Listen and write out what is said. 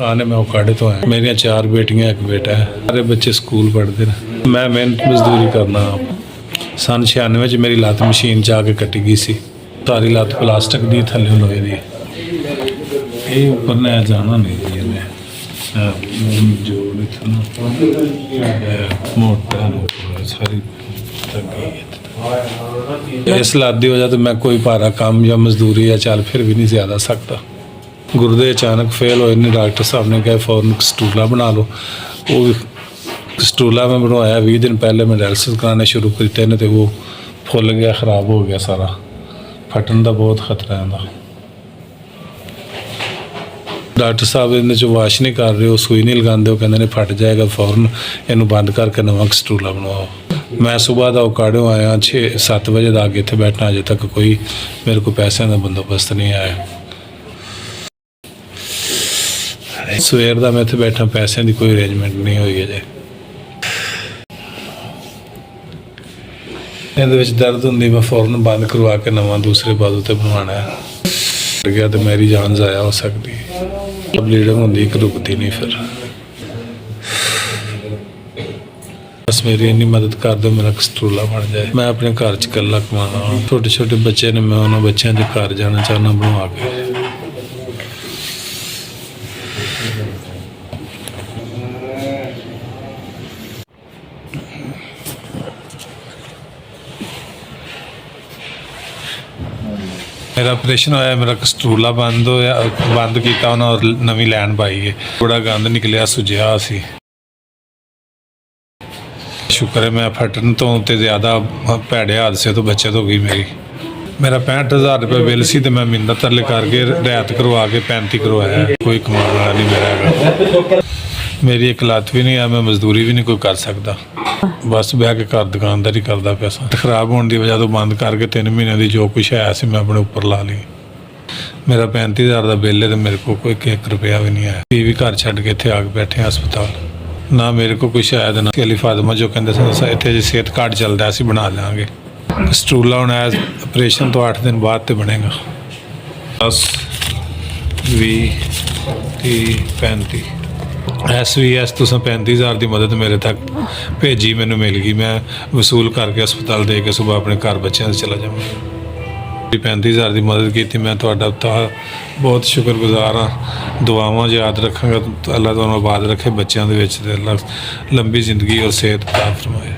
खान है, मैं ओकाड़े तो आया। मेरिया 4 बेटियां, 1 बेटा है। सारे बच्चे स्कूल पढ़ते हैं। मैं मेहनत मजदूरी करना। सन 96 च मेरी लत्त मशीन च आके कट्टी गई सी। सारी लत्त प्लास्टिक दी, थल्ले लोहे दी। ये ऊपर ने जाना नहीं जी, जोड़ इतना मोटा सारी इस लत्त की वजह तो मैं कोई भारा काम या मजदूरी या चल फिर भी नहीं ज़्यादा सकता। गुर्दे अचानक फेल होए ने, डॉक्टर साहब ने कहा फौरन स्टूला बना लो। वो स्टूला मैं बनवाया 20 दिन पहले। मैं डायलिसिस कराने शुरू किए ने, तो वो फुल गया, खराब हो गया सारा। फटन का बहुत खतरा है। डॉक्टर साहब इन्हें जो वाश नहीं कर रहे, हो सूई नहीं लगाते, कहते ने फट जाएगा, फौरन इनू बंद करके नवा स्टूला बनवाओ। मैं सुबह का ओकाड़ों आया 6-7 बजे तक इतने बैठना, अजे तक कोई मेरे को पैसों का बंदोबस्त नहीं आया। सवेर का मैं इतने बैठा, पैसों की कोई अरेंजमेंट नहीं हुई अजे। ये दर्द होंगी, मैं फौरन बंद करवा के नवा दूसरे बाजू से बनवाना है। गया तो मेरी जान ज़ाया हो सकती है। ब्लीडिंग होंगी, एक रुकती नहीं। फिर बस मेरी इन्नी मदद कर दो, मेरा स्टूला बन जाए। मैं अपने घर च कला कमाना। छोटे छोटे बच्चे ने, मैं उन्होंने बच्चों के घर जाना चाहना बनवा के। मेरा ऑपरेशन होया, मेरा स्टूला बंद होया, बंद किया उन्होंने और नवी लैन पाई है। बड़ा गंद निकलिया, सुजिया सी। शुक्र है मैं फटन तो ज़्यादा भैड़े हादसे तो बचत हो गई मेरी। मेरा 65,000 रुपये बिल सी, तो मैं मिन्नत तरले करके रियायत करवा के 35 करवाया। कोई कमाने वाला नहीं मेरा है। मेरी एक लत्त भी नहीं है, मैं मजदूरी भी नहीं कोई कर सकता। बस बह के घर दुकानदारी करता पैसा। खराब होने की वजह तो बंद करके 3 महीने की जो कुछ है मैं अपने उपर ला ली। मेरा 35,000 का बिल है, तो मेरे को कोई 1 रुपया भी नहीं आया। भी घर छड्ड के इतने आके बैठे हस्पताल। ना मेरे को कुछ शायद ना अली फातिमा जो कहते इतने जो सेहत कार्ड चलता असी बना लेंगे। स्टूला होना ऑपरेशन तो 8 दिन बाद तो बनेगा। 10, 20, 30, 35 SVS तुस 35,000 की मदद मेरे तक भेजी, मैनू मिल गई। मैं वसूल करके हस्पताल दे के सुबह अपने घर बच्चों से चला जाऊँगा। 35,000 की मदद की, मैं बहुत शुक्रगुजार हाँ। दुआवां याद रखांगा। अल्लाह तुहानू आबाद रखे बच्चों के, अल्लाह लंबी जिंदगी और सेहत अता फरमाए।